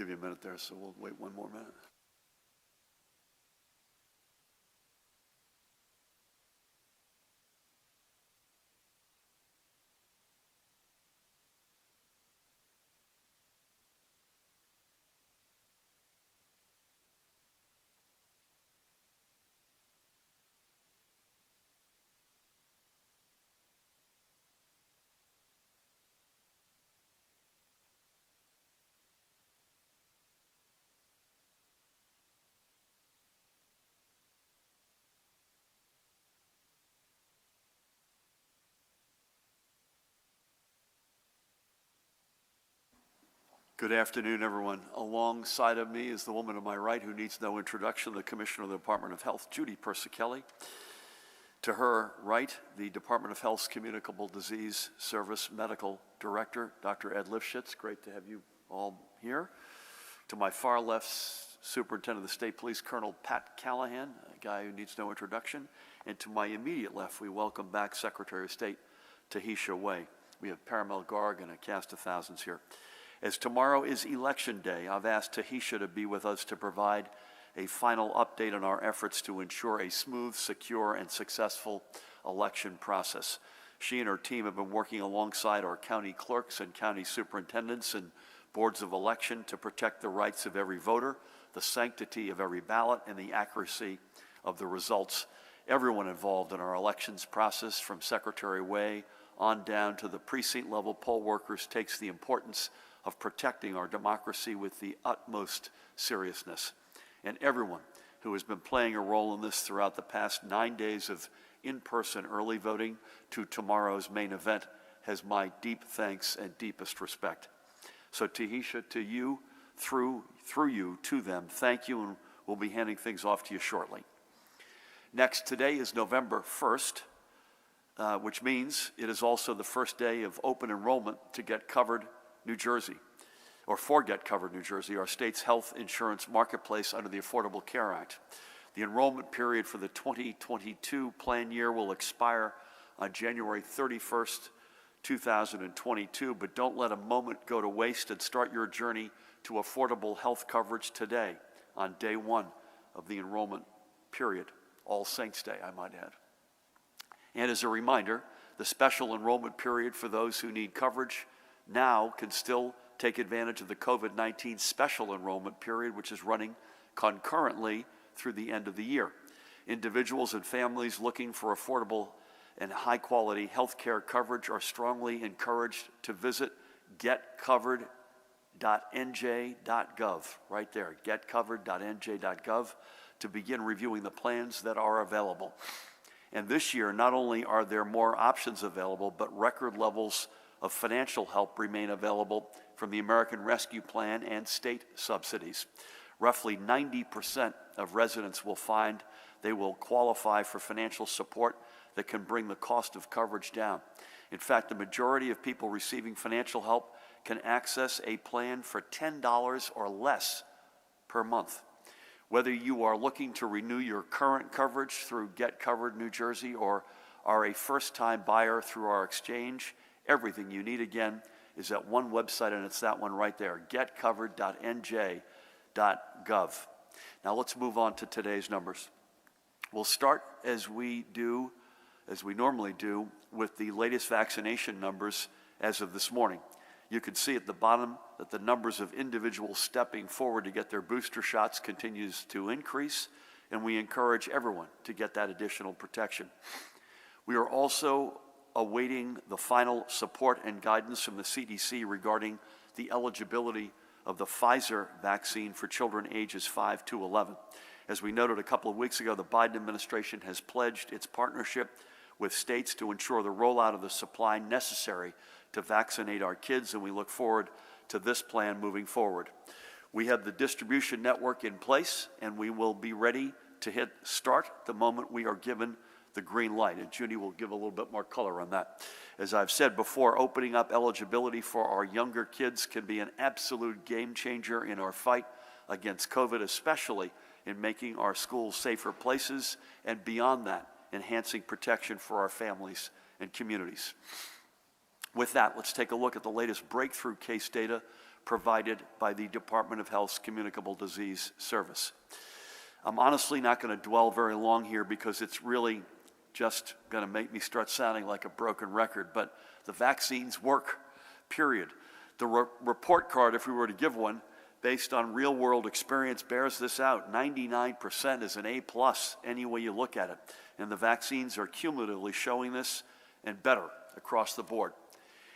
give you a minute there, so we'll wait one more minute. Good afternoon, everyone. Alongside of me is the woman to my right who needs no introduction, the Commissioner of the Department of Health, Judy Persicelli. To her right, the Department of Health's Communicable Disease Service Medical Director, Dr. Ed Lifshitz. Great to have you all here. To my far left, Superintendent of the State Police, Colonel Pat Callahan, a guy who needs no introduction. And to my immediate left, we welcome back Secretary of State Tahisha Way. We have Paramel Garg and a cast of thousands here. As tomorrow is Election Day, I've asked Tahisha to be with us to provide a final update on our efforts to ensure a smooth, secure, and successful election process. She and her team have been working alongside our county clerks and county superintendents and boards of election to protect the rights of every voter, the sanctity of every ballot, and the accuracy of the results. Everyone involved in our elections process, from Secretary Way on down to the precinct level poll workers, takes the importance of protecting our democracy with the utmost seriousness. And everyone who has been playing a role in this throughout the past 9 days of in-person early voting to tomorrow's main event has my deep thanks and deepest respect. So Tahisha, to you, through you to them, thank you, and we'll be handing things off to you shortly. Next, today is November 1st, which means it is also the first day of open enrollment to Get Covered New Jersey, or for Get Covered New Jersey, our state's health insurance marketplace under the Affordable Care Act. The enrollment period for the 2022 plan year will expire on January 31st, 2022, but don't let a moment go to waste and start your journey to affordable health coverage today on day one of the enrollment period, All Saints Day, I might add. And as a reminder, the special enrollment period for those who need coverage now can still take advantage of the COVID-19 special enrollment period, which is running concurrently through the end of the year. Individuals and families looking for affordable and high-quality health care coverage are strongly encouraged to visit getcovered.nj.gov, right there, getcovered.nj.gov, to begin reviewing the plans that are available. And this year, not only are there more options available, but record levels of financial help remain available from the American Rescue Plan and state subsidies. Roughly 90% of residents will find they will qualify for financial support that can bring the cost of coverage down. In fact, the majority of people receiving financial help can access a plan for $10 or less per month. Whether you are looking to renew your current coverage through Get Covered New Jersey or are a first-time buyer through our exchange, everything you need, again, is at one website, and it's that one right there, getcovered.nj.gov. Now let's move on to today's numbers. We'll start, as we normally do, with the latest vaccination numbers as of this morning. You can see at the bottom that the numbers of individuals stepping forward to get their booster shots continues to increase, and we encourage everyone to get that additional protection. We are also awaiting the final support and guidance from the CDC regarding the eligibility of the Pfizer vaccine for children ages 5 to 11. As we noted a couple of weeks ago, the Biden administration has pledged its partnership with states to ensure the rollout of the supply necessary to vaccinate our kids, and we look forward to this plan moving forward. We have the distribution network in place, and we will be ready to hit start the moment we are given the green light, and Judy will give a little bit more color on that. As I've said before, opening up eligibility for our younger kids can be an absolute game changer in our fight against COVID, especially in making our schools safer places, and beyond that, enhancing protection for our families and communities. With that, let's take a look at the latest breakthrough case data provided by the Department of Health's Communicable Disease Service. I'm honestly not going to dwell very long here because it's really just going to make me start sounding like a broken record, but the vaccines work, period. The report card, if we were to give one, based on real-world experience, bears this out. 99% is an A+ any way you look at it. And the vaccines are cumulatively showing this and better across the board.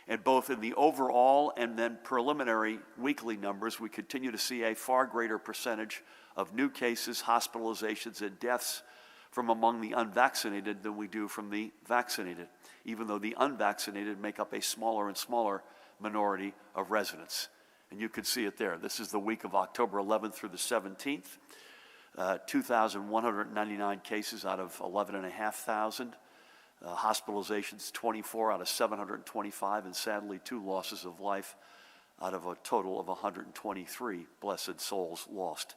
And both in the overall and then preliminary weekly numbers, we continue to see a far greater percentage of new cases, hospitalizations, and deaths from among the unvaccinated than we do from the vaccinated, even though the unvaccinated make up a smaller and smaller minority of residents. And you can see it there. This is the week of October 11th through the 17th. 2,199 cases out of 11,500. Hospitalizations, 24 out of 725, and sadly, 2 losses of life out of a total of 123 blessed souls lost.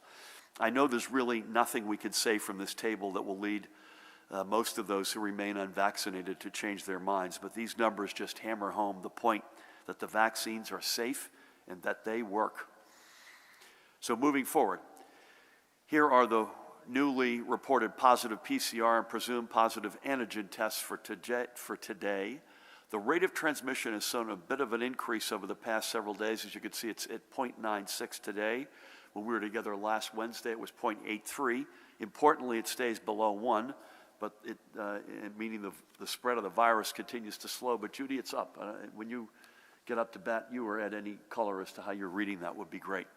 I know there's really nothing we can say from this table that will lead most of those who remain unvaccinated to change their minds, but these numbers just hammer home the point that the vaccines are safe and that they work. So moving forward, here are the newly reported positive PCR and presumed positive antigen tests for today. The rate of transmission has shown a bit of an increase over the past several days. As you can see, it's at 0.96 today. When we were together last Wednesday, it was 0.83. Importantly, it stays below 1, but meaning the spread of the virus continues to slow. But Judy, it's up. When you get up to bat, you or add any color as to how you're reading that would be great.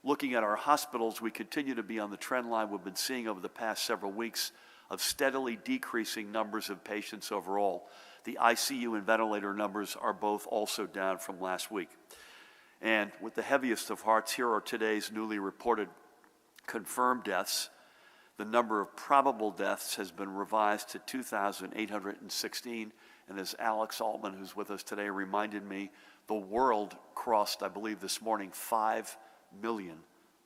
Looking at our hospitals, we continue to be on the trend line we've been seeing over the past several weeks of steadily decreasing numbers of patients overall. The ICU and ventilator numbers are both also down from last week. And with the heaviest of hearts, here are today's newly reported confirmed deaths. The number of probable deaths has been revised to 2,816. And as Alex Altman, who's with us today, reminded me, the world crossed, I believe this morning, 5 million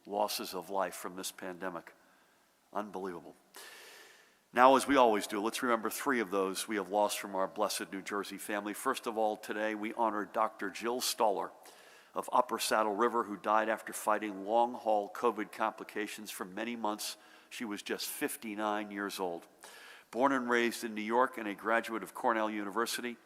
losses of life from this pandemic. Unbelievable. Now, as we always do, let's remember 3 of those we have lost from our blessed New Jersey family. First of all, today we honor Dr. Jill Stoller of Upper Saddle River, who died after fighting long-haul COVID complications for many months. She was just 59 years old. Born and raised in New York and a graduate of Cornell University,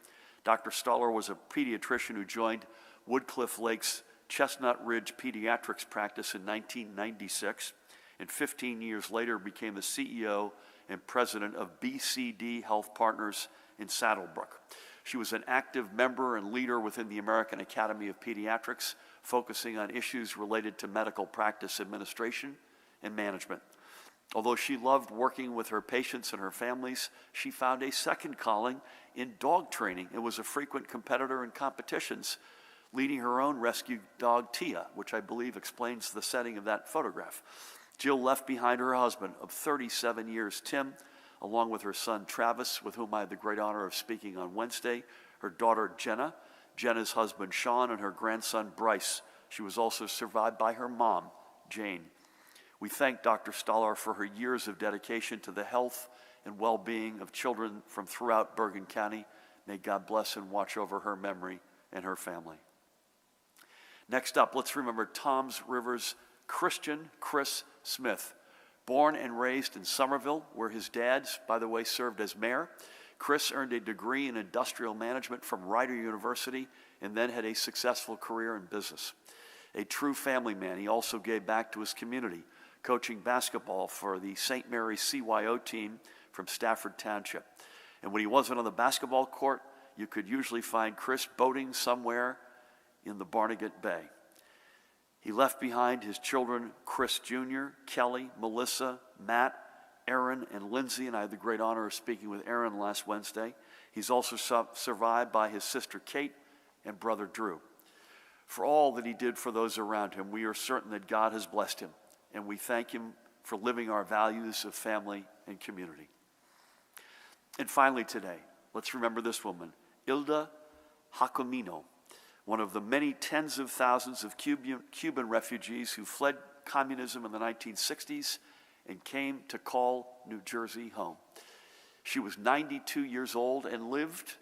Dr. Stoller was a pediatrician who joined Woodcliff Lake's Chestnut Ridge Pediatrics practice in 1996, and 15 years later became the CEO and president of BCD Health Partners in Saddlebrook. She was an active member and leader within the American Academy of Pediatrics, focusing on issues related to medical practice administration and management. Although she loved working with her patients and her families, she found a second calling in dog training and was a frequent competitor in competitions, leading her own rescue dog, Tia, which I believe explains the setting of that photograph. Jill left behind her husband of 37 years, Tim, along with her son, Travis, with whom I had the great honor of speaking on Wednesday, her daughter, Jenna, Jenna's husband, Sean, and her grandson, Bryce. She was also survived by her mom, Jane. We thank Dr. Stoller for her years of dedication to the health and well-being of children from throughout Bergen County. May God bless and watch over her memory and her family. Next up, let's remember Toms River's Christian Chris Smith. Born and raised in Somerville, where his dad, by the way, served as mayor, Chris earned a degree in industrial management from Rider University and then had a successful career in business. A true family man, he also gave back to his community, coaching basketball for the St. Mary's CYO team from Stafford Township. And when he wasn't on the basketball court, you could usually find Chris boating somewhere in the Barnegat Bay. He left behind his children, Chris Jr., Kelly, Melissa, Matt, Aaron, and Lindsay, and I had the great honor of speaking with Aaron last Wednesday. He's also survived by his sister Kate and brother Drew. For all that he did for those around him, we are certain that God has blessed him, and we thank him for living our values of family and community. And finally today, let's remember this woman, Hilda Jacomino, one of the many tens of thousands of Cuban refugees who fled communism in the 1960s and came to call New Jersey home. She was 92 years old and lived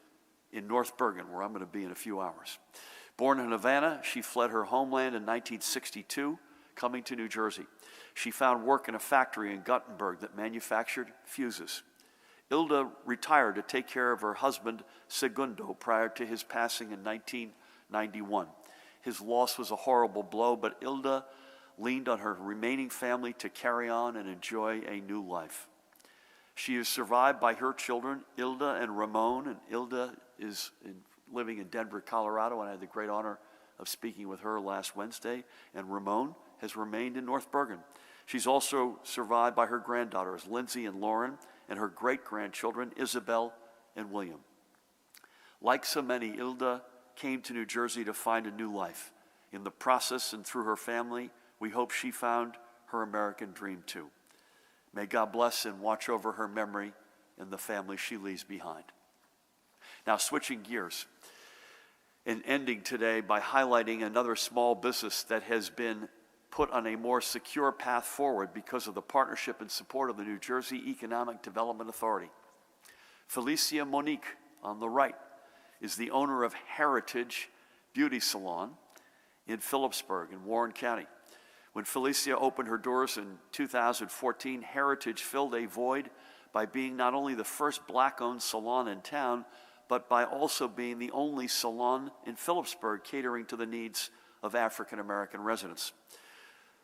in North Bergen, where I'm going to be in a few hours. Born in Havana, she fled her homeland in 1962, coming to New Jersey. She found work in a factory in Gothenburg that manufactured fuses. Ilda retired to take care of her husband, Segundo, prior to his passing in 1991. His loss was a horrible blow, but Ilda leaned on her remaining family to carry on and enjoy a new life. She is survived by her children, Ilda and Ramon, and Ilda is living in Denver, Colorado, and I had the great honor of speaking with her last Wednesday, and Ramon has remained in North Bergen. She's also survived by her granddaughters, Lindsay and Lauren, and her great-grandchildren, Isabel and William. Like so many, Ilda came to New Jersey to find a new life. In the process and through her family, we hope she found her American dream too. May God bless and watch over her memory and the family she leaves behind. Now, switching gears and ending today by highlighting another small business that has been put on a more secure path forward because of the partnership and support of the New Jersey Economic Development Authority. Felicia Monique, on the right, is the owner of Heritage Beauty Salon in Phillipsburg in Warren County. When Felicia opened her doors in 2014, Heritage filled a void by being not only the first Black-owned salon in town, but by also being the only salon in Phillipsburg catering to the needs of African-American residents.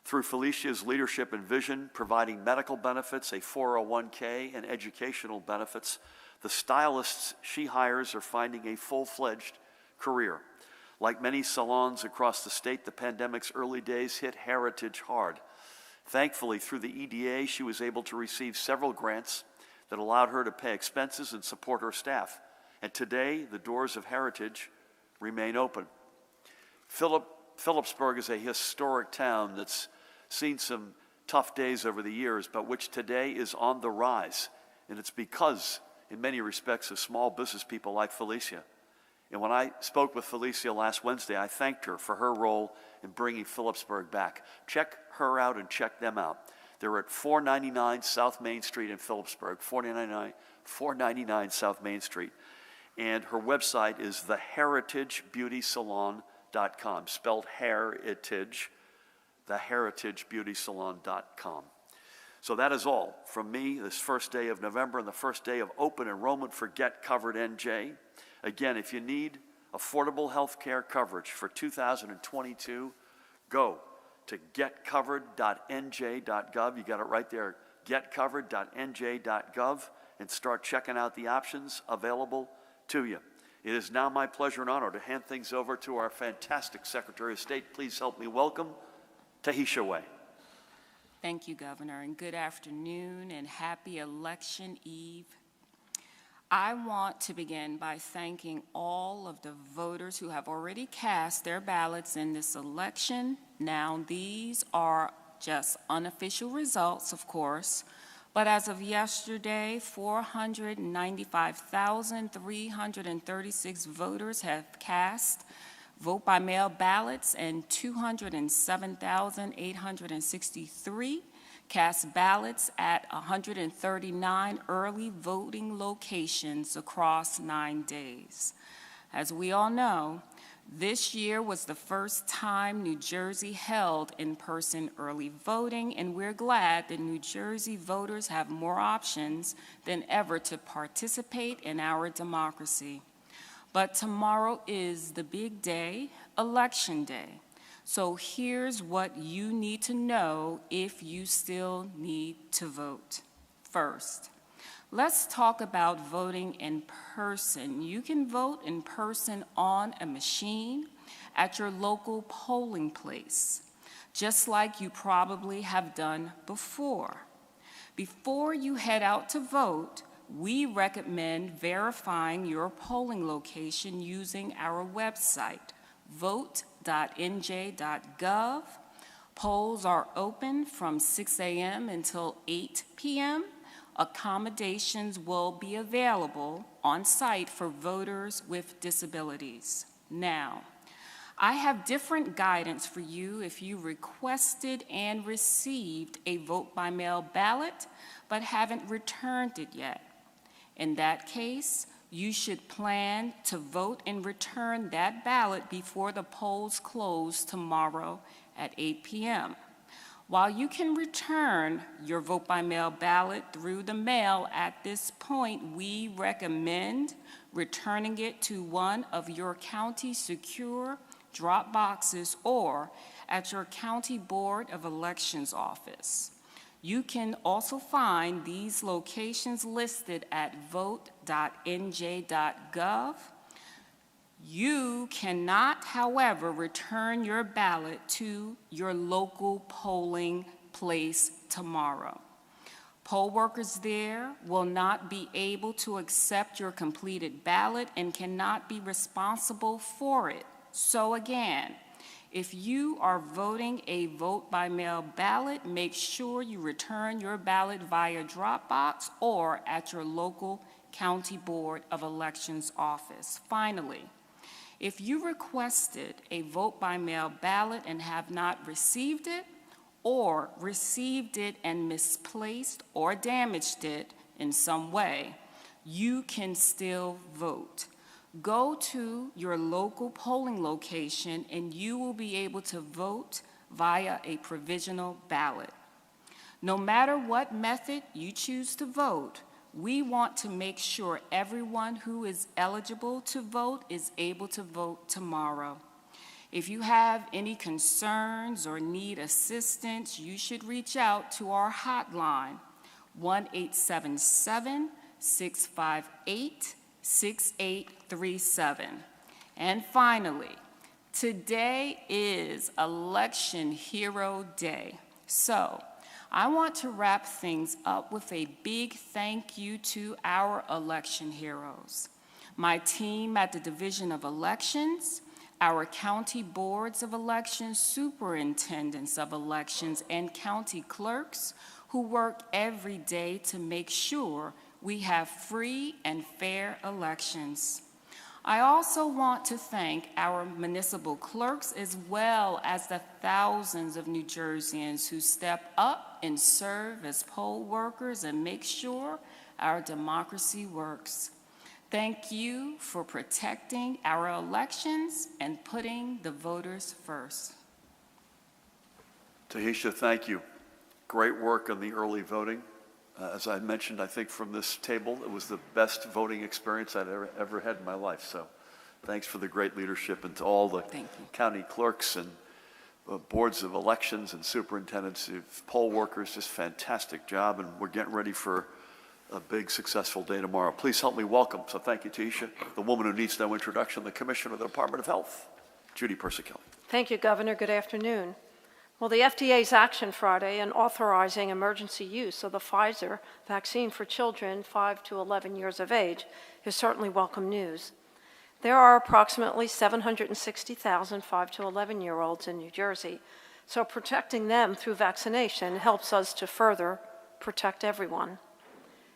Through Felicia's leadership and vision, providing medical benefits, a 401k, and educational benefits, the stylists she hires are finding a full-fledged career. Like many salons across the state, the pandemic's early days hit Heritage hard. Thankfully, through the EDA, she was able to receive several grants that allowed her to pay expenses and support her staff. And today, the doors of Heritage remain open. Phillipsburg is a historic town that's seen some tough days over the years, but which today is on the rise. And it's because, in many respects, of small business people like Felicia. And when I spoke with Felicia last Wednesday, I thanked her for her role in bringing Phillipsburg back. Check her out and check them out. They're at 499 South Main Street in Phillipsburg, 499 South Main Street. And her website is theheritagebeautysalon.com, spelled heritage, theheritagebeautysalon.com. So that is all from me this first day of November and the first day of open enrollment for Get Covered NJ. Again, if you need affordable health care coverage for 2022, go to getcovered.nj.gov. You got it right there, getcovered.nj.gov, and start checking out the options available to you. It is now my pleasure and honor to hand things over to our fantastic Secretary of State. Please help me welcome Tahisha Way. Thank you, Governor, and good afternoon and happy Election Eve. I want to begin by thanking all of the voters who have already cast their ballots in this election. Now, these are just unofficial results, of course, but as of yesterday, 495,336 voters have cast vote-by-mail ballots, and 207,863 cast ballots at 139 early voting locations across 9 days. As we all know, this year was the first time New Jersey held in-person early voting, and we're glad that New Jersey voters have more options than ever to participate in our democracy. But tomorrow is the big day, Election Day. So here's what you need to know if you still need to vote. First, let's talk about voting in person. You can vote in person on a machine at your local polling place, just like you probably have done before. Before you head out to vote, we recommend verifying your polling location using our website, vote.nj.gov. Polls are open from 6 a.m. until 8 p.m. Accommodations will be available on site for voters with disabilities. Now, I have different guidance for you if you requested and received a vote-by-mail ballot but haven't returned it yet. In that case, you should plan to vote and return that ballot before the polls close tomorrow at 8 p.m. While you can return your vote-by-mail ballot through the mail at this point, we recommend returning it to one of your county secure drop boxes or at your county board of elections office. You can also find these locations listed at vote.nj.gov. You cannot, however, return your ballot to your local polling place tomorrow. Poll workers there will not be able to accept your completed ballot and cannot be responsible for it. So again, if you are voting a vote-by-mail ballot, make sure you return your ballot via Dropbox or at your local county board of elections office. Finally, if you requested a vote-by-mail ballot and have not received it, or received it and misplaced or damaged it in some way, you can still vote. Go to your local polling location and you will be able to vote via a provisional ballot. No matter what method you choose to vote, we want to make sure everyone who is eligible to vote is able to vote tomorrow. If you have any concerns or need assistance, you should reach out to our hotline, 1-877-658-6837. And finally, today is Election Hero Day. So I want to wrap things up with a big thank you to our election heroes. My team at the Division of Elections, our county boards of elections, superintendents of elections, and county clerks who work every day to make sure we have free and fair elections. I also want to thank our municipal clerks as well as the thousands of New Jerseyans who step up and serve as poll workers and make sure our democracy works. Thank you for protecting our elections and putting the voters first. Tahisha, thank you. Great work on the early voting. As I mentioned, I think from this table, it was the best voting experience I'd ever had in my life. So thanks for the great leadership, and to all the county clerks and boards of elections and superintendents, poll workers, just fantastic job. And we're getting ready for a big, successful day tomorrow. Please help me welcome, so thank you, Tahisha, the woman who needs no introduction, the Commissioner of the Department of Health, Judy Persicelli. Thank you, Governor. Good afternoon. Well, the FDA's action Friday in authorizing emergency use of the Pfizer vaccine for children 5 to 11 years of age is certainly welcome news. There are approximately 760,000 5 to 11-year-olds in New Jersey, so protecting them through vaccination helps us to further protect everyone.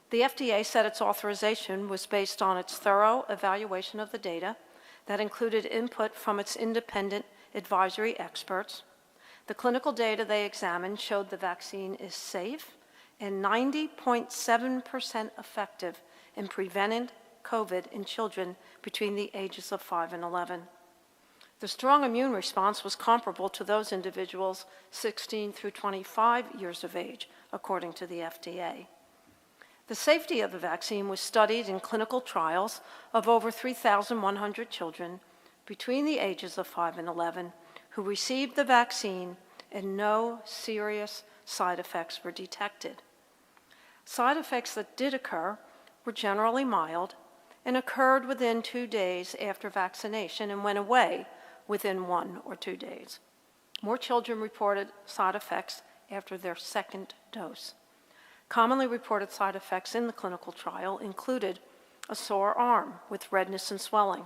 The FDA said its authorization was based on its thorough evaluation of the data that included input from its independent advisory experts. The clinical data they examined showed the vaccine is safe and 90.7% effective in preventing COVID in children between the ages of 5 and 11. The strong immune response was comparable to those individuals 16 through 25 years of age, according to the FDA. The safety of the vaccine was studied in clinical trials of over 3,100 children between the ages of 5 and 11 who received the vaccine, and no serious side effects were detected. Side effects that did occur were generally mild and occurred within 2 days after vaccination and went away within 1 or 2 days. More children reported side effects after their second dose. Commonly reported side effects in the clinical trial included a sore arm with redness and swelling,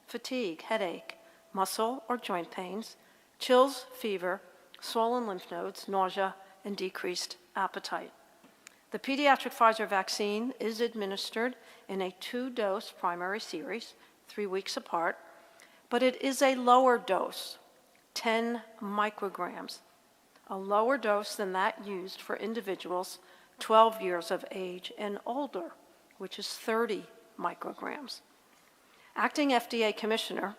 fatigue, headache, muscle or joint pains, chills, fever, swollen lymph nodes, nausea, and decreased appetite. The pediatric Pfizer vaccine is administered in a 2-dose primary series, 3 weeks apart, but it is a lower dose, 10 micrograms, a lower dose than that used for individuals 12 years of age and older, which is 30 micrograms. Acting FDA Commissioner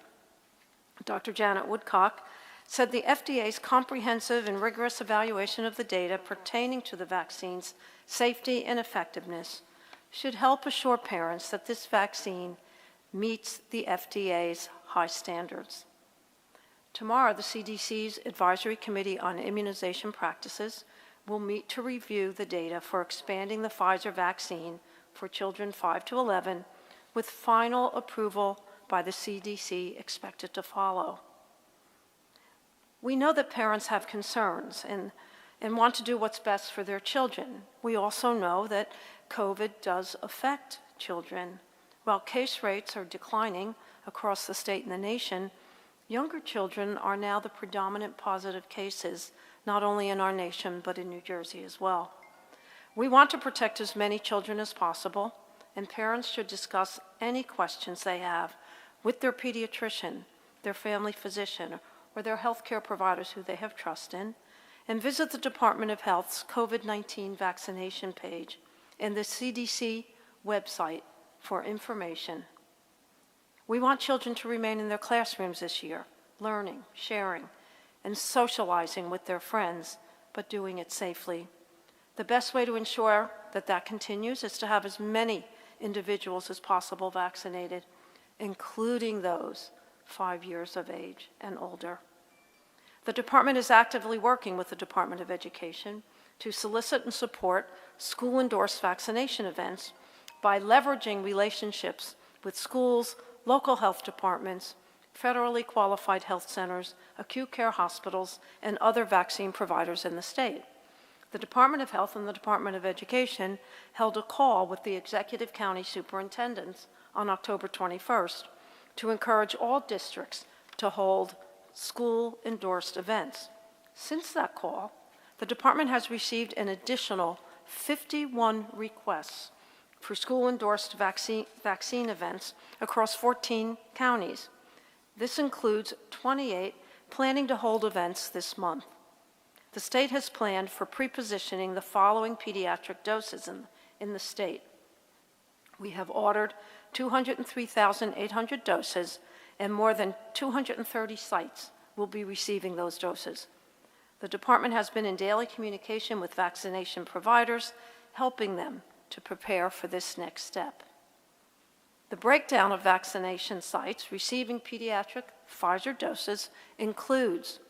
Dr. Janet Woodcock said the FDA's comprehensive and rigorous evaluation of the data pertaining to the vaccine's safety and effectiveness should help assure parents that this vaccine meets the FDA's high standards. Tomorrow, the CDC's Advisory Committee on Immunization Practices will meet to review the data for expanding the Pfizer vaccine for children 5 to 11, with final approval by the CDC expected to follow. We know that parents have concerns and want to do what's best for their children. We also know that COVID does affect children. While case rates are declining across the state and the nation, younger children are now the predominant positive cases, not only in our nation, but in New Jersey as well. We want to protect as many children as possible, and parents should discuss any questions they have with their pediatrician, their family physician, or their healthcare providers who they have trust in, and visit the Department of Health's COVID-19 vaccination page and the CDC website for information. We want children to remain in their classrooms this year, learning, sharing, and socializing with their friends, but doing it safely. The best way to ensure that that continues is to have as many individuals as possible vaccinated, including those 5 years of age and older. The department is actively working with the Department of Education to solicit and support school-endorsed vaccination events by leveraging relationships with schools, local health departments, federally qualified health centers, acute care hospitals, and other vaccine providers in the state. The Department of Health and the Department of Education held a call with the executive county superintendents on October 21st to encourage all districts to hold school-endorsed events. Since that call, the department has received an additional 51 requests for school-endorsed vaccine events across 14 counties. This includes 28 planning to hold events this month. The state has planned for pre-positioning the following pediatric doses in the state. We have ordered 203,800 doses, and more than 230 sites will be receiving those doses. The department has been in daily communication with vaccination providers, helping them to prepare for this next step. The breakdown of vaccination sites receiving pediatric Pfizer doses includes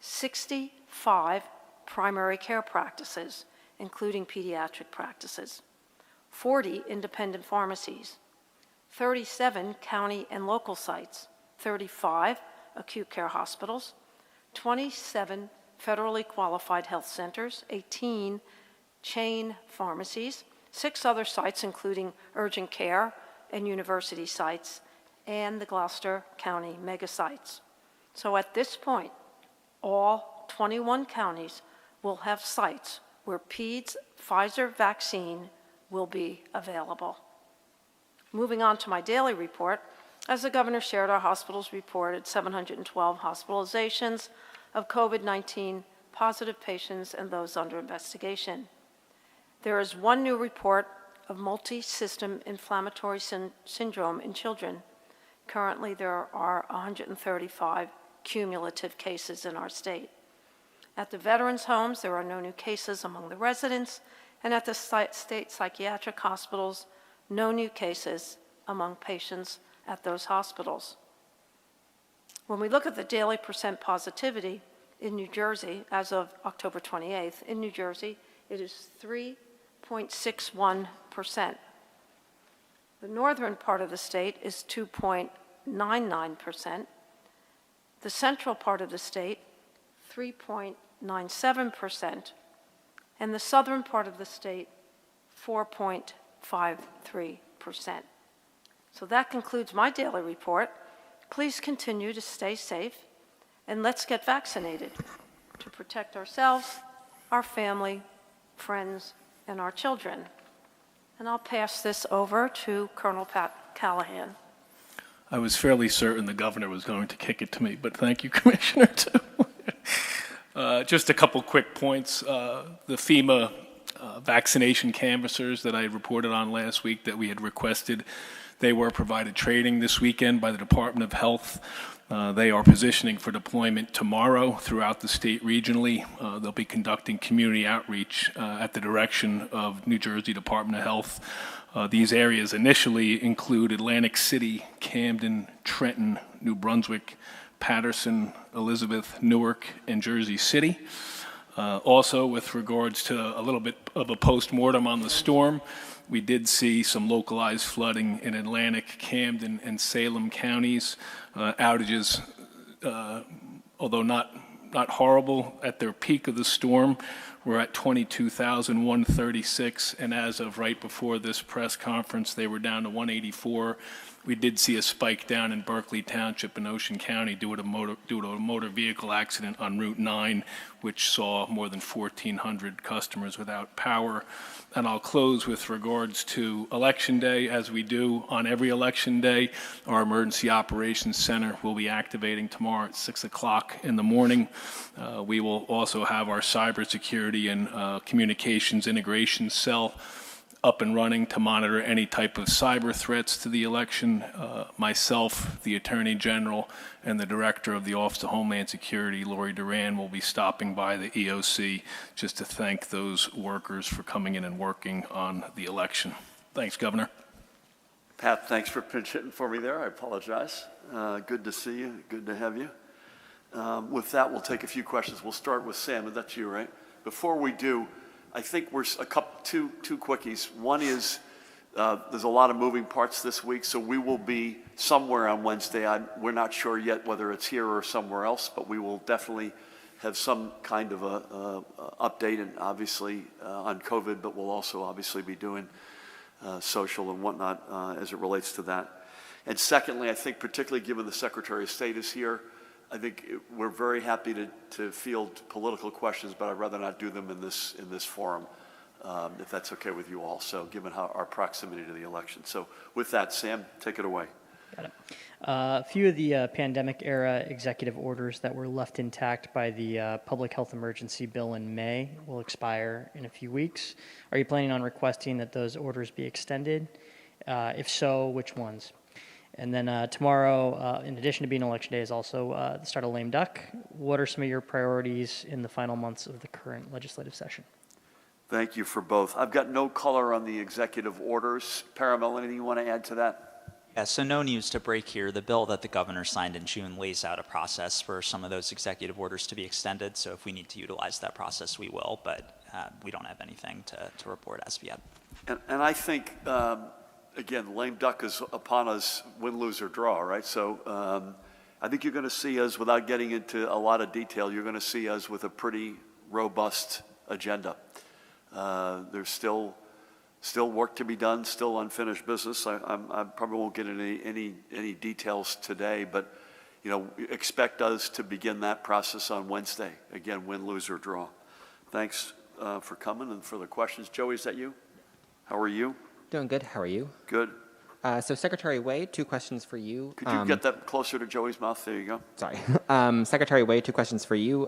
65 primary care practices, including pediatric practices, 40 independent pharmacies, 37 county and local sites, 35 acute care hospitals, 27 federally qualified health centers, 18 chain pharmacies, 6 other sites including urgent care and university sites, and the Gloucester County mega sites. So at this point, all 21 counties will have sites where PEDS Pfizer vaccine will be available. Moving on to my daily report, as the governor shared, our hospitals reported 712 hospitalizations of COVID-19 positive patients and those under investigation. There is one new report of multi-system inflammatory syndrome in children. Currently, there are 135 cumulative cases in our state. At the veterans' homes, there are no new cases among the residents, and at the state psychiatric hospitals, no new cases among patients at those hospitals. When we look at the daily percent positivity in New Jersey, as of October 28th, in New Jersey, it is 3.61%. The northern part of the state is 2.99%. The central part of the state, 3.97%. And the southern part of the state, 4.53%. So that concludes my daily report. Please continue to stay safe, and let's get vaccinated to protect ourselves, our family, friends, and our children. And I'll pass this over to Colonel Pat Callahan. I was fairly certain the governor was going to kick it to me, but thank you, Commissioner, too. Just a couple quick points. The Fema vaccination canvassers that I reported on last week that we had requested. They were provided training this weekend by the Department of Health. They are positioning for deployment tomorrow throughout the state regionally. They'll be conducting community outreach at the direction of New Jersey Department of Health. These areas initially include Atlantic City, Camden, Trenton, New Brunswick, Patterson, Elizabeth, Newark, and Jersey City. Also, with regards to a little bit of a post-mortem on the storm, we did see some localized flooding in Atlantic, Camden, and Salem counties. Outages, although not horrible, at their peak of the storm, were at 22,136, and as of right before this press conference, they were down to 184. We did see a spike down in Berkeley Township in Ocean County due to a motor vehicle accident on Route 9, which saw more than 1,400 customers without power. And I'll close with regards to Election Day. As we do on every Election Day, our Emergency Operations Center will be activating tomorrow at 6 o'clock in the morning. We will also have our cybersecurity and communications integration cell up and running to monitor any type of cyber threats to the election. Myself, the Attorney General, and the Director of the Office of Homeland Security, Lori Duran, will be stopping by the EOC just to thank those workers for coming in and working on the election. Thanks, Governor. Pat, thanks for pinch hitting for me there. I apologize. Good to see you. Good to have you. With that, we'll take a few questions. We'll start with Sam, and that's you, right? Before we do, I think we're two quickies. One is there's a lot of moving parts this week, so we will be somewhere on Wednesday. We're not sure yet whether it's here or somewhere else, but we will definitely have some kind of a update, and obviously on COVID, but we'll also obviously be doing social and whatnot as it relates to that. And secondly, I think particularly given the Secretary of State is here, I think we're very happy to field political questions, but I'd rather not do them in this forum, if that's okay with you all. So given our proximity to the election. So with that, Sam, take it away. Got it. A few of the pandemic-era executive orders that were left intact by the public health emergency bill in May will expire in a few weeks. Are you planning on requesting that those orders be extended? If so, which ones? And then tomorrow, in addition to being Election Day, is also the start of lame duck. What are some of your priorities in the final months of the current legislative session? Thank you for both. I've got no color on the executive orders. Paramel, anything you want to add to that? Yeah, so no news to break here. The bill that the governor signed in June lays out a process for some of those executive orders to be extended. So if we need to utilize that process, we will. But we don't have anything to report as of yet. And I think... again, lame duck is upon us, win, lose, or draw, right? So I think you're going to see us, without getting into a lot of detail, you're going to see us with a pretty robust agenda. There's still work to be done, still unfinished business. I probably won't get into any details today, but expect us to begin that process on Wednesday. Again, win, lose, or draw. Thanks for coming and for the questions. Joey, is that you? How are you? Doing good. How are you? Good. So Secretary Wade, two questions for you. Could you get that closer to Joey's mouth? There you go. Sorry. Secretary Wade, two questions for you.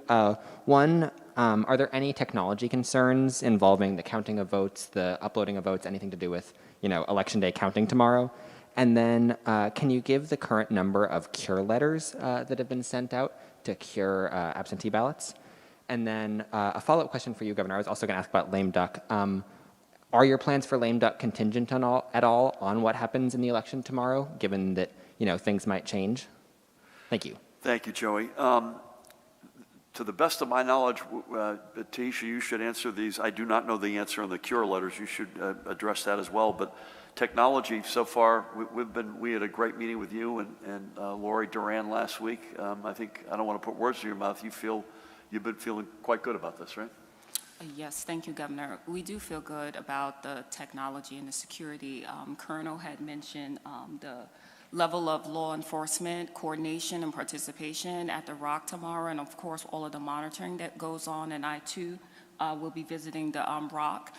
One, are there any technology concerns involving the counting of votes, the uploading of votes, anything to do with, Election Day counting tomorrow? And then can you give the current number of cure letters that have been sent out to cure absentee ballots? And then a follow-up question for you, Governor. I was also going to ask about lame duck. Are your plans for lame duck contingent at all on what happens in the election tomorrow, given that things might change? Thank you. Thank you, Joey. To the best of my knowledge, Taisha, you should answer these. I do not know the answer on the cure letters. You should address that as well. But technology, so far, we had a great meeting with you and Lori Duran last week. I don't want to put words in your mouth. You've been feeling quite good about this, right? Yes, thank you, Governor. We do feel good about the technology and the security. Colonel had mentioned the level of law enforcement, coordination, and participation at the ROC tomorrow, and of course, all of the monitoring that goes on. And I, too, will be visiting the ROC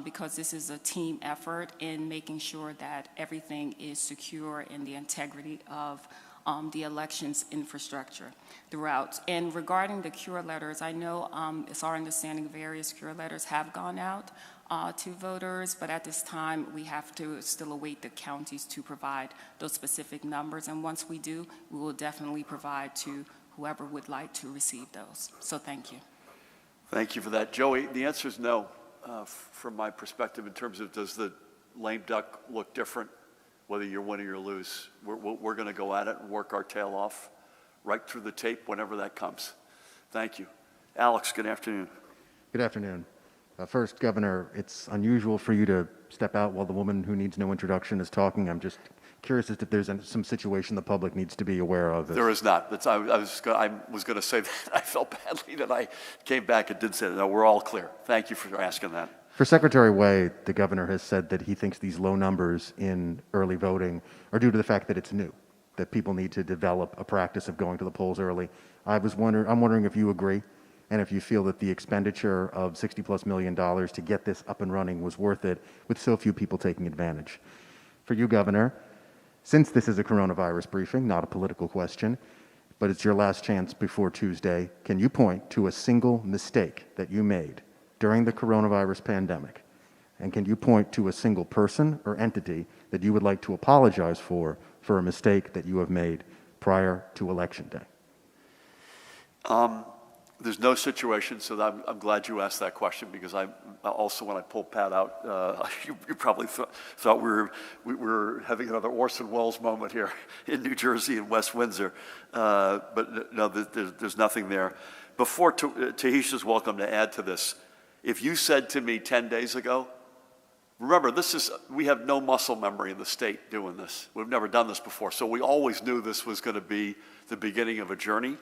because this is a team effort in making sure that everything is secure in the integrity of the elections infrastructure throughout. And regarding the cure letters, I know it's our understanding various cure letters have gone out to voters, but at this time we have to still await the counties to provide those specific numbers. And once we do, we will definitely provide to whoever would like to receive those. So thank you. Thank you for that. Joey, the answer is no, from my perspective, in terms of does the lame duck look different, whether you're win or you lose. We're going to go at it and work our tail off right through the tape whenever that comes. Thank you. Alex, good afternoon. Good afternoon. First, Governor, it's unusual for you to step out while the woman who needs no introduction is talking. I'm just curious as if there's some situation the public needs to be aware of. There is not. I was going to say that. I felt badly that I came back and did say that. No, we're all clear. Thank you for asking that. For Secretary Way, the governor has said that he thinks these low numbers in early voting are due to the fact that it's new, that people need to develop a practice of going to the polls early. I'm wondering if you agree, and if you feel that the expenditure of $60+ million to get this up and running was worth it with so few people taking advantage. For you, Governor, since this is a coronavirus briefing, not a political question, but it's your last chance before Tuesday, can you point to a single mistake that you made during the coronavirus pandemic? And can you point to a single person or entity that you would like to apologize for a mistake that you have made prior to Election Day? There's no situation, so I'm glad you asked that question, because I also, when I pulled Pat out, you probably thought we were having another Orson Welles moment here in New Jersey and West Windsor, but no, there's nothing there. Before Tahisha's welcome to add to this, if you said to me 10 days ago, remember, we have no muscle memory in the state doing this. We've never done this before, so we always knew this was going to be the beginning of a journey.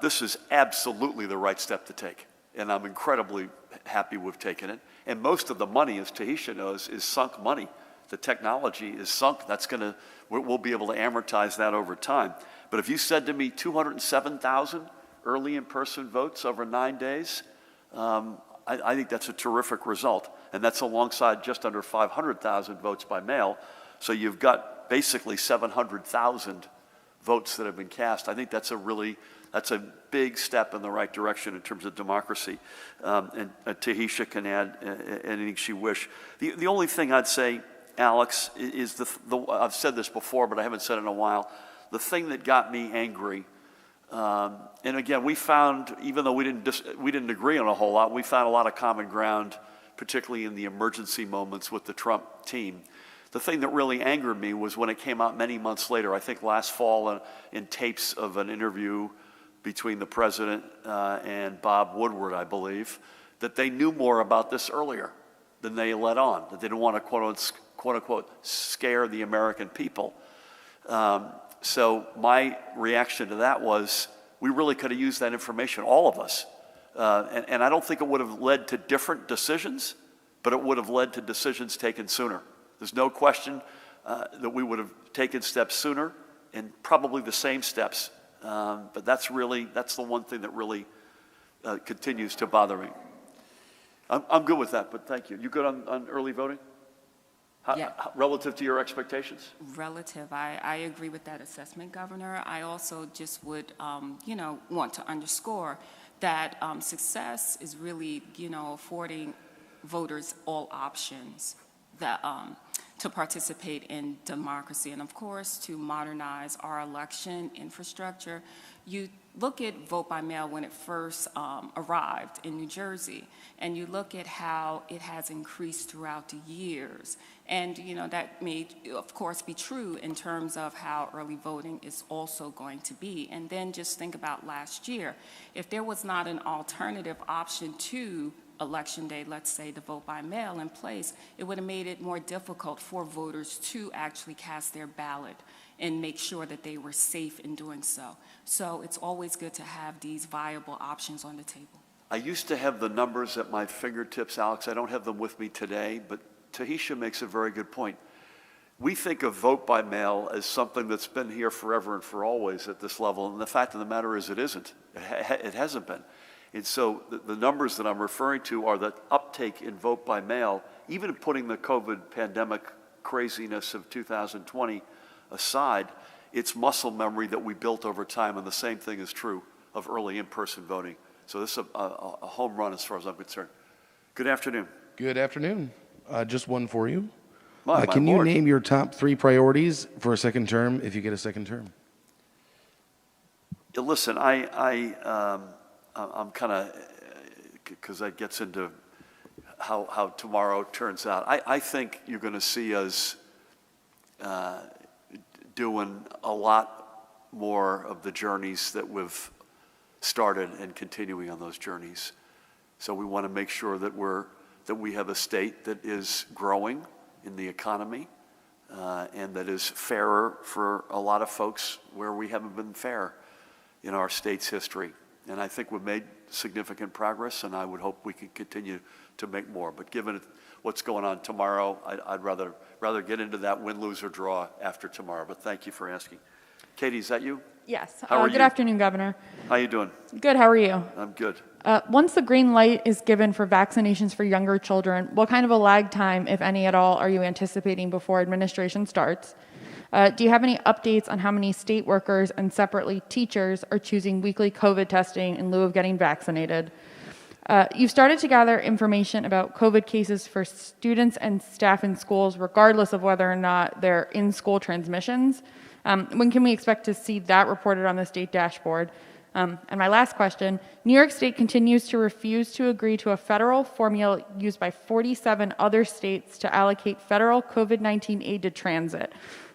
This is absolutely the right step to take, and I'm incredibly happy we've taken it. And most of the money, as Tahisha knows, is sunk money. The technology is sunk. We'll be able to amortize that over time. But if you said to me 207,000 early in-person votes over 9 days, I think that's a terrific result, and that's alongside just under 500,000 votes by mail. So you've got basically 700,000 votes that have been cast. I think that's a big step in the right direction in terms of democracy. And Tahisha can add anything she wish. The only thing I'd say, Alex, is I've said this before, but I haven't said it in a while. The thing that got me angry, and again, we found, even though we didn't agree on a whole lot, we found a lot of common ground, particularly in the emergency moments with the Trump team. The thing that really angered me was when it came out many months later, I think last fall, in tapes of an interview between the president and Bob Woodward, I believe, that they knew more about this earlier than they let on, that they didn't want to quote unquote scare the American people. So my reaction to that was, we really could have used that information, all of us. And I don't think it would have led to different decisions, but it would have led to decisions taken sooner. There's no question that we would have taken steps sooner, and probably the same steps. But that's the one thing that really continues to bother me. I'm good with that, but thank you. You good on early voting? Yeah. Relative to your expectations? Relative, I agree with that assessment, Governor. I also just would, want to underscore that success is really, affording voters all options that to participate in democracy, and of course to modernize our election infrastructure. You look at vote by mail when it first arrived in New Jersey, and you look at how it has increased throughout the years. And that may, of course, be true in terms of how early voting is also going to be. And then just think about last year. If there was not an alternative option to Election Day, let's say the vote by mail in place, it would have made it more difficult for voters to actually cast their ballot and make sure that they were safe in doing so. So it's always good to have these viable options on the table. I used to have the numbers at my fingertips, Alex. I don't have them with me today, but Tahisha makes a very good point. We think of vote by mail as something that's been here forever and for always at this level, and the fact of the matter is it isn't. It hasn't been. And so the numbers that I'm referring to are the uptake in vote by mail, even putting the COVID pandemic craziness of 2020 aside, it's muscle memory that we built over time, and the same thing is true of early in-person voting. So this is a home run as far as I'm concerned. Good afternoon. Good afternoon. Just one for you. My Can you Lord. name your top 3 priorities for a second term if you get a second term? Yeah, listen, I'm kind of, because that gets into how tomorrow turns out. I think you're going to see us doing a lot more of the journeys that we've started and continuing on those journeys. So we want to make sure that we have a state that is growing in the economy and that is fairer for a lot of folks where we haven't been fair in our state's history. And I think we've made significant progress, and I would hope we can continue to make more. But given what's going on tomorrow, I'd rather get into that win, lose, or draw after tomorrow. But thank you for asking. Katie, is that you? Yes. How are Good you? afternoon, Governor. How you doing? Good. How are you? I'm good. Once the green light is given for vaccinations for younger children, what kind of a lag time, if any at all, are you anticipating before administration starts? Do you have any updates on how many state workers and separately teachers are choosing weekly COVID testing in lieu of getting vaccinated? You've started to gather information about COVID cases for students and staff in schools, regardless of whether or not they're in-school transmissions. When can we expect to see that reported on the state dashboard? And my last question, New York State continues to refuse to agree to a federal formula used by 47 other states to allocate federal COVID-19 aid to transit.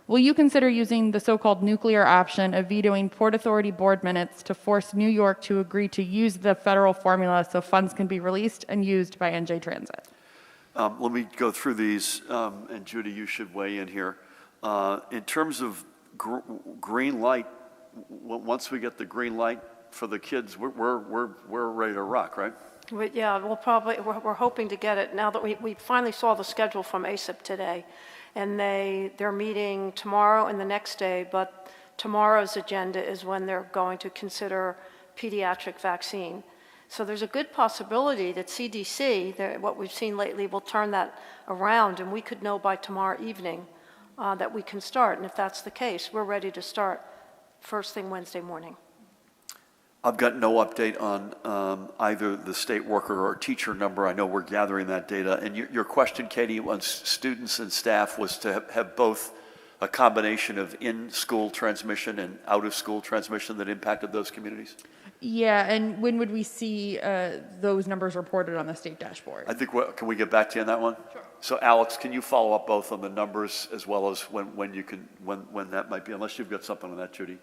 Will you consider using the so-called nuclear option of vetoing Port Authority board minutes to force New York to agree to use the federal formula so funds can be released and used by NJ Transit? Let me go through these, and Judy, you should weigh in here. In terms of green light, once we get the green light for the kids, we're ready to rock, right? Yeah, we're hoping to get it now that we finally saw the schedule from ACIP today. And they're meeting tomorrow and the next day, but tomorrow's agenda is when they're going to consider pediatric vaccine. So there's a good possibility that CDC, what we've seen lately, will turn that around, and we could know by tomorrow evening that we can start. And if that's the case, we're ready to start first thing Wednesday morning. I've got no update on either the state worker or teacher number. I know we're gathering that data. And your question, Katie, on students and staff was to have both a combination of in-school transmission and out-of-school transmission that impacted those communities? Yeah, and when would we see those numbers reported on the state dashboard? I think, can we get back to you on that one? Sure. So Alex, can you follow up both on the numbers as well as when that might be, unless you've got something on that, Judy?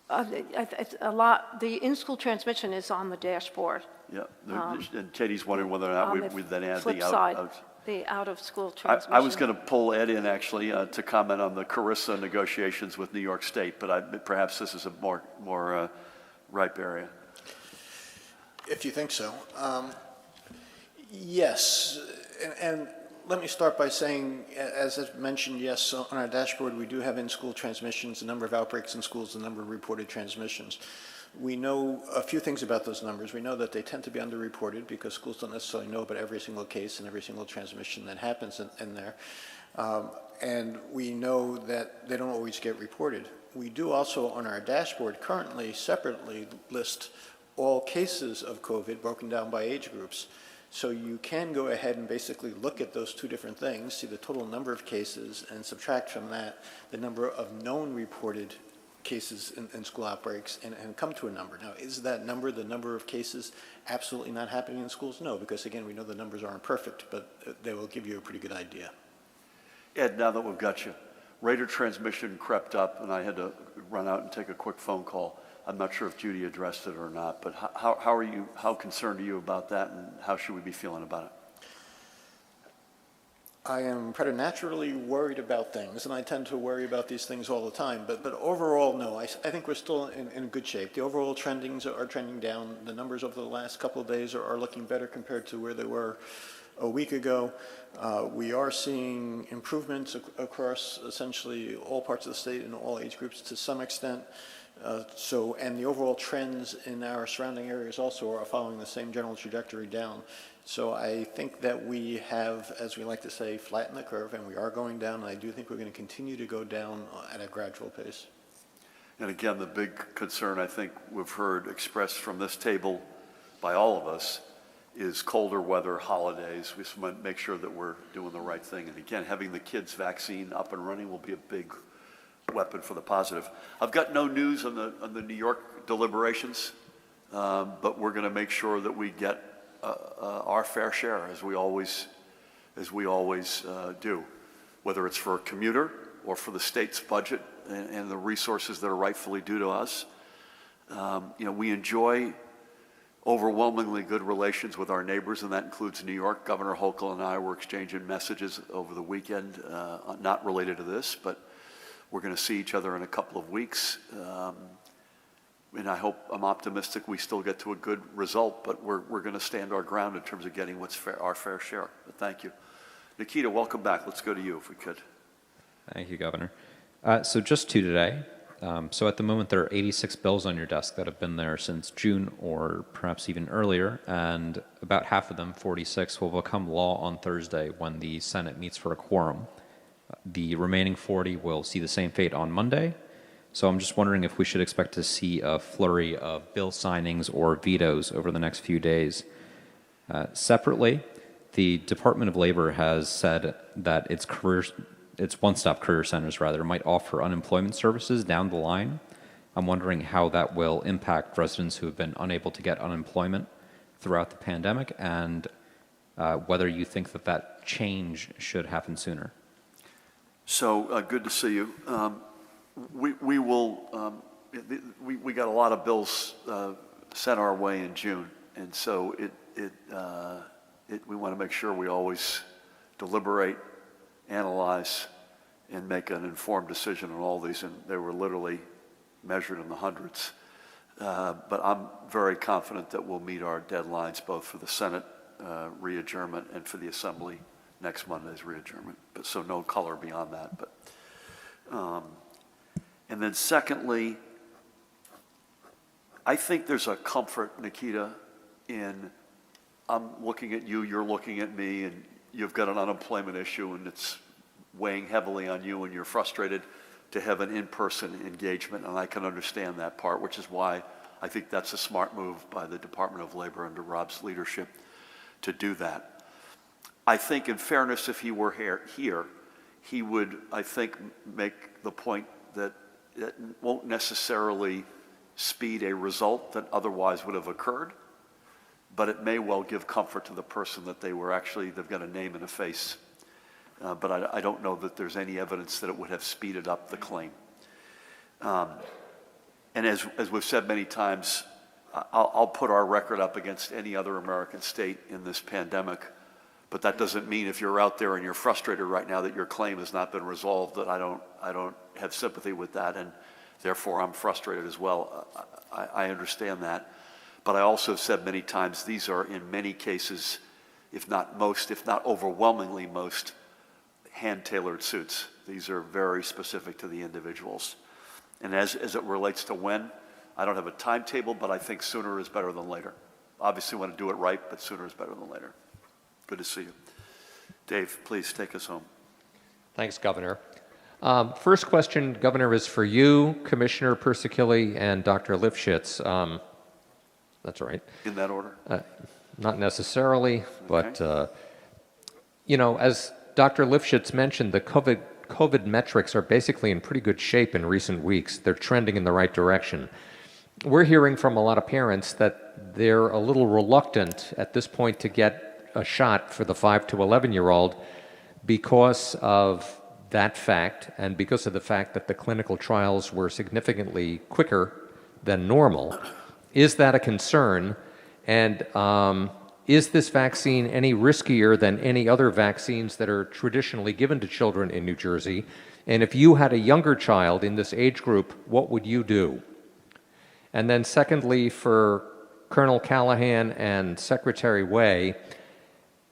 It's a lot. The in-school transmission is on the dashboard. Yeah, and Katie's wondering whether or not we'd then add flip the side, out. the out-of-school transmission. I was going to pull Ed in actually to comment on the Carissa negotiations with New York State, but perhaps this is a more ripe area. If you think so. Yes, and let me start by saying, as I mentioned, yes, on our dashboard we do have in-school transmissions, the number of outbreaks in schools, the number of reported transmissions. We know a few things about those numbers. We know that they tend to be underreported because schools don't necessarily know about every single case and every single transmission that happens in there. And we know that they don't always get reported. We do also on our dashboard currently separately list all cases of COVID broken down by age groups. So you can go ahead and basically look at those two different things, see the total number of cases, and subtract from that the number of known reported cases in school outbreaks and come to a number. Now, is that number the number of cases absolutely not happening in schools? No, because again, we know the numbers aren't perfect, but they will give you a pretty good idea. Ed, now that we've got you, rate of transmission crept up, and I had to run out and take a quick phone call. I'm not sure if Judy addressed it or not, but how concerned are you about that, and how should we be feeling about it? I am preternaturally worried about things, and I tend to worry about these things all the time, but overall, no, I think we're still in good shape. The overall trendings are trending down. The numbers over the last couple of days are looking better compared to where they were a week ago. We are seeing improvements across essentially all parts of the state and all age groups to some extent. And the overall trends in our surrounding areas also are following the same general trajectory down. So I think that we have, as we like to say, flattened the curve, and we are going down, and I do think we're going to continue to go down at a gradual pace. And again, the big concern I think we've heard expressed from this table by all of us is colder weather, holidays. We just want to make sure that we're doing the right thing. And again, having the kids' vaccine up and running will be a big weapon for the positive. I've got no news on the New York deliberations, but we're going to make sure that we get our fair share, as we always do, whether it's for a commuter or for the state's budget and the resources that are rightfully due to us. We enjoy overwhelmingly good relations with our neighbors, and that includes New York. Governor Hochul and I were exchanging messages over the weekend, not related to this, but we're going to see each other in a couple of weeks. And I'm optimistic we still get to a good result, but we're going to stand our ground in terms of getting what's our fair share. But thank you. Nikita, welcome back. Let's go to you if we could. Thank you, Governor. So just two today. So at the moment, there are 86 bills on your desk that have been there since June or perhaps even earlier, and about half of them, 46, will become law on Thursday when the Senate meets for a quorum. The remaining 40 will see the same fate on Monday. So I'm just wondering if we should expect to see a flurry of bill signings or vetoes over the next few days. Separately, the Department of Labor has said that its one-stop career centers, might offer unemployment services down the line. I'm wondering how that will impact residents who have been unable to get unemployment throughout the pandemic, and whether you think that change should happen sooner. So good to see you. We got a lot of bills sent our way in June, and so we want to make sure we always deliberate, analyze, and make an informed decision on all these, and they were literally measured in the hundreds. But I'm very confident that we'll meet our deadlines both for the Senate re-adjournment and for the Assembly next Monday's re-adjournment. But so no color beyond that. But and then secondly, I think there's a comfort, Nikita, in I'm looking at you, you're looking at me, and you've got an unemployment issue, and it's weighing heavily on you, and you're frustrated to have an in-person engagement, and I can understand that part, which is why I think that's a smart move by the Department of Labor under Rob's leadership to do that. I think, in fairness, if he were here, he would, I think, make the point that it won't necessarily speed a result that otherwise would have occurred, but it may well give comfort to the person that they've got a name and a face. But I don't know that there's any evidence that it would have speeded up the claim. And as we've said many times, I'll put our record up against any other American state in this pandemic, but that doesn't mean if you're out there and you're frustrated right now that your claim has not been resolved, that I don't have sympathy with that, and therefore I'm frustrated as well. I understand that. But I also said many times, these are in many cases, if not most, if not overwhelmingly most, hand-tailored suits. These are very specific to the individuals. And as it relates to when, I don't have a timetable, but I think sooner is better than later. Obviously, want to do it right, but sooner is better than later. Good to see you. Dave, please take us home. Thanks, Governor. First question, Governor, is for you, Commissioner Persikili, and Dr. Lifshitz. That's right. In that order? Not necessarily, but, Okay. as Dr. Lifshitz mentioned, the COVID metrics are basically in pretty good shape in recent weeks. They're trending in the right direction. We're hearing from a lot of parents that they're a little reluctant at this point to get a shot for the 5 to 11-year-old because of that fact and because of the fact that the clinical trials were significantly quicker than normal. Is that a concern? And is this vaccine any riskier than any other vaccines that are traditionally given to children in New Jersey? And if you had a younger child in this age group, what would you do? And then secondly, for Colonel Callahan and Secretary Way,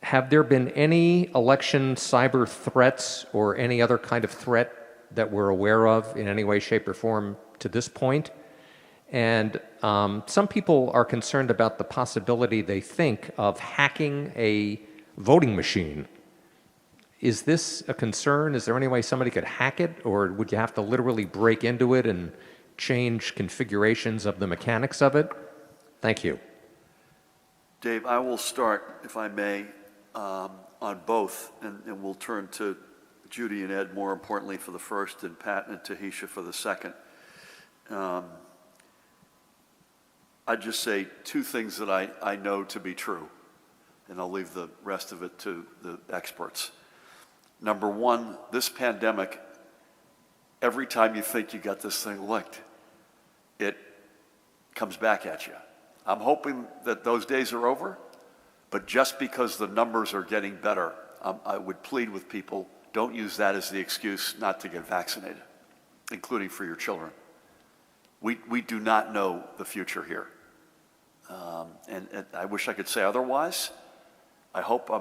have there been any election cyber threats or any other kind of threat that we're aware of in any way, shape, or form to this point? And some people are concerned about the possibility, they think, of hacking a voting machine. Is this a concern? Is there any way somebody could hack it, or would you have to literally break into it and change configurations of the mechanics of it? Thank you. Dave, I will start, if I may, on both, and we'll turn to Judy and Ed more importantly for the first, and Pat and Tahisha for the second. I'd just say two things that I know to be true, and I'll leave the rest of it to the experts. Number one, this pandemic, every time you think you got this thing licked, it comes back at you. I'm hoping that those days are over, but just because the numbers are getting better, I would plead with people, don't use that as the excuse not to get vaccinated, including for your children. We do not know the future here. And I wish I could say otherwise. I hope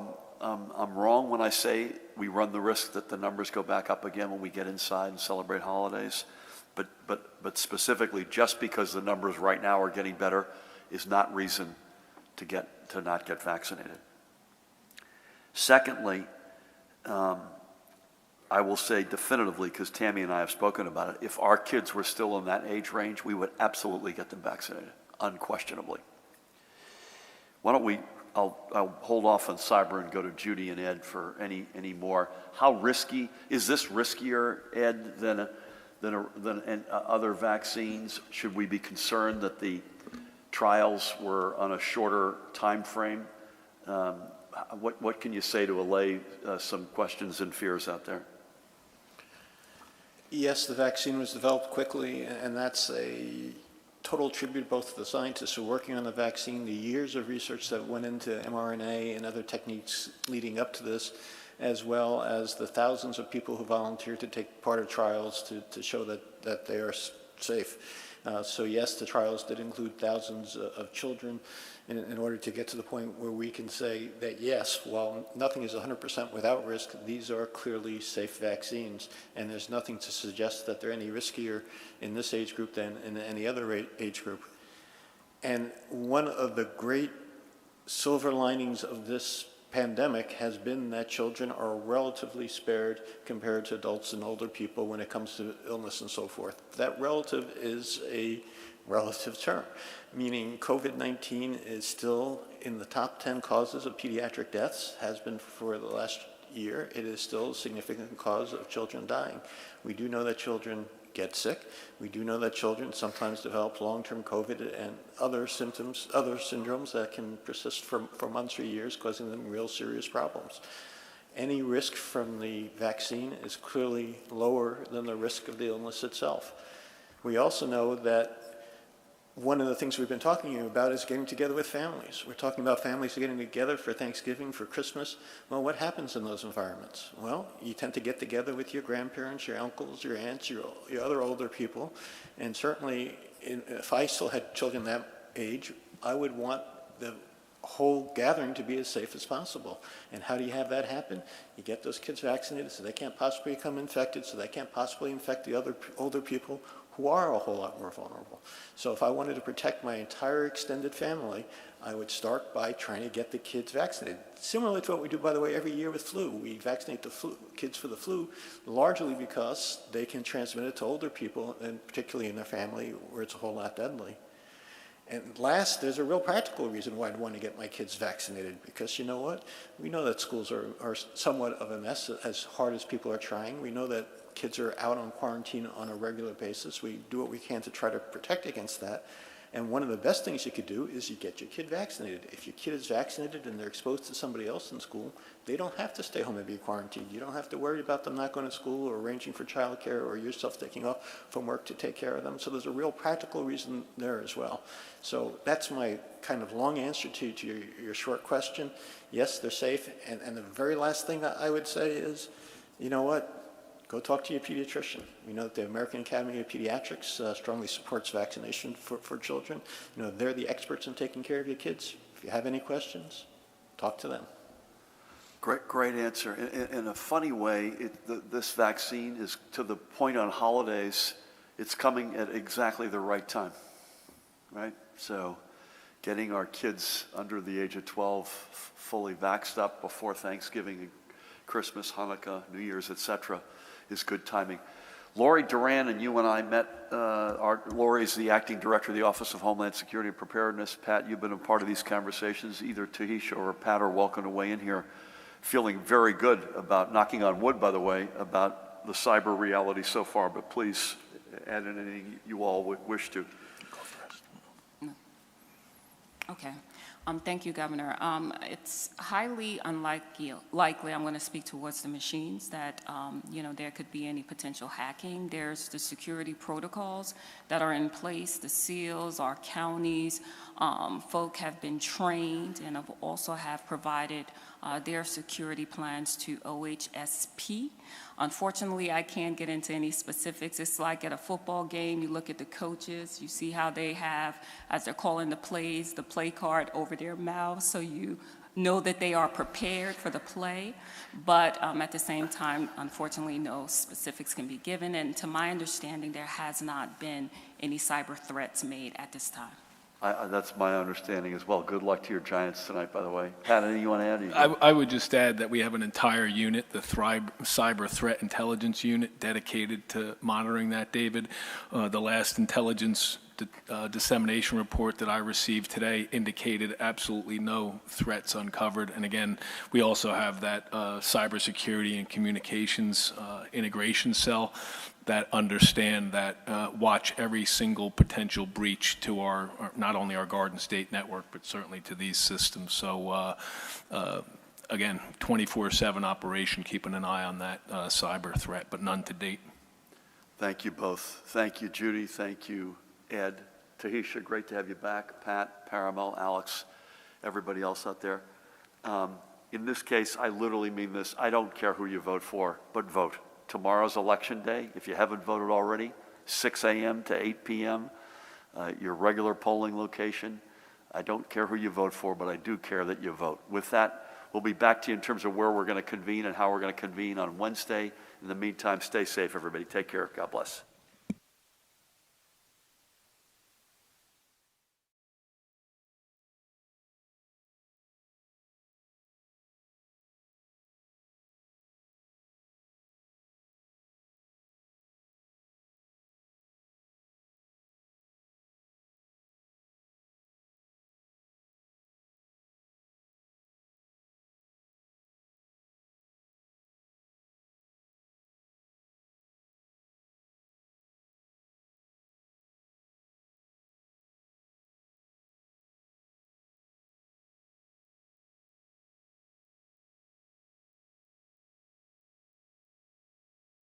I'm wrong when I say we run the risk that the numbers go back up again when we get inside and celebrate holidays. But specifically, just because the numbers right now are getting better is not reason to not get vaccinated. Secondly, I will say definitively, because Tammy and I have spoken about it, if our kids were still in that age range, we would absolutely get them vaccinated, unquestionably. Why don't we, I'll hold off on cyber and go to Judy and Ed for any more. How risky, is this riskier, Ed, than other vaccines? Should we be concerned that the trials were on a shorter time frame? What can you say to allay some questions and fears out there? Yes, the vaccine was developed quickly, and that's a total tribute both to the scientists who are working on the vaccine, the years of research that went into mRNA and other techniques leading up to this, as well as the thousands of people who volunteered to take part of trials to show that they are safe. So yes, the trials did include thousands of children in order to get to the point where we can say that yes, while nothing is 100% without risk, these are clearly safe vaccines, and there's nothing to suggest that they're any riskier in this age group than in any other age group. And one of the great silver linings of this pandemic has been that children are relatively spared compared to adults and older people when it comes to illness and so forth. That relative is a relative term, meaning COVID-19 is still in the top 10 causes of pediatric deaths, has been for the last year. It is still a significant cause of children dying. We do know that children get sick. We do know that children sometimes develop long-term COVID and other symptoms, other syndromes that can persist for months or years, causing them real serious problems. Any risk from the vaccine is clearly lower than the risk of the illness itself. We also know that one of the things we've been talking about is getting together with families. We're talking about families getting together for Thanksgiving, for Christmas. Well, what happens in those environments? Well, you tend to get together with your grandparents, your uncles, your aunts, your other older people. And certainly, if I still had children that age, I would want the whole gathering to be as safe as possible. And how do you have that happen? You get those kids vaccinated so they can't possibly become infected, so they can't possibly infect the other older people who are a whole lot more vulnerable. So if I wanted to protect my entire extended family, I would start by trying to get the kids vaccinated. Similar to what we do, by the way, every year with flu. We vaccinate the kids for the flu, largely because they can transmit it to older people, and particularly in their family where it's a whole lot deadly. And last, there's a real practical reason why I'd want to get my kids vaccinated, because you know what? We know that schools are somewhat of a mess as hard as people are trying. We know that kids are out on quarantine on a regular basis. We do what we can to try to protect against that. And one of the best things you could do is you get your kid vaccinated. If your kid is vaccinated and they're exposed to somebody else in school, they don't have to stay home and be quarantined. You don't have to worry about them not going to school or arranging for childcare or yourself taking off from work to take care of them. So there's a real practical reason there as well. So that's my kind of long answer to your short question. Yes, they're safe. And the very last thing I would say is, you know what? Go talk to your pediatrician. We know that the American Academy of Pediatrics strongly supports vaccination for children. You know, they're the experts in taking care of your kids. If you have any questions, talk to them. Great answer. In a funny way, this vaccine is to the point on holidays, it's coming at exactly the right time. right? So getting our kids under the age of 12 fully vaxxed up before Thanksgiving, Christmas, Hanukkah, New Year's, etc., is good timing. Lori Duran and you and I met. Lori's the acting director of the Office of Homeland Security and Preparedness. Pat, you've been a part of these conversations. Either Tahisha or Pat are welcome to weigh in here. Feeling very good about, knocking on wood, by the way, about the cyber reality so far, but please add in anything you all would wish to. Okay. Thank you, Governor. It's highly likely I'm going to speak towards the machines that, there could be any potential hacking. There's the security protocols that are in place, the SEALs, our counties, folk have been trained and also have provided their security plans to OHSP. Unfortunately, I can't get into any specifics. It's like at a football game, you look at the coaches, you see how they have, as they're calling the plays, the play card over their mouths, so you know that they are prepared for the play. But at the same time, unfortunately, no specifics can be given. And to my understanding, there has not been any cyber threats made at this time. That's my understanding as well. Good luck to your Giants tonight, by the way. Pat, anything you want to add? I would just add that we have an entire unit, the Cyber Threat Intelligence Unit, dedicated to monitoring that, David. The last intelligence dissemination report that I received today indicated absolutely no threats uncovered. And again, we also have that cybersecurity and communications integration cell that understand that, watch every single potential breach to our not only our Garden State network, but certainly to these systems. So again, 24/7 operation, keeping an eye on that cyber threat, but none to date. Thank you both. Thank you, Judy. Thank you, Ed. Tahisha, great to have you back. Pat, Paramel, Alex, everybody else out there. In this case, I literally mean this. I don't care who you vote for, but vote. Tomorrow's election day. If you haven't voted already, 6 a.m. to 8 p.m., your regular polling location. I don't care who you vote for, but I do care that you vote. With that, we'll be back to you in terms of where we're going to convene and how we're going to convene on Wednesday. In the meantime, stay safe, everybody. Take care. God bless.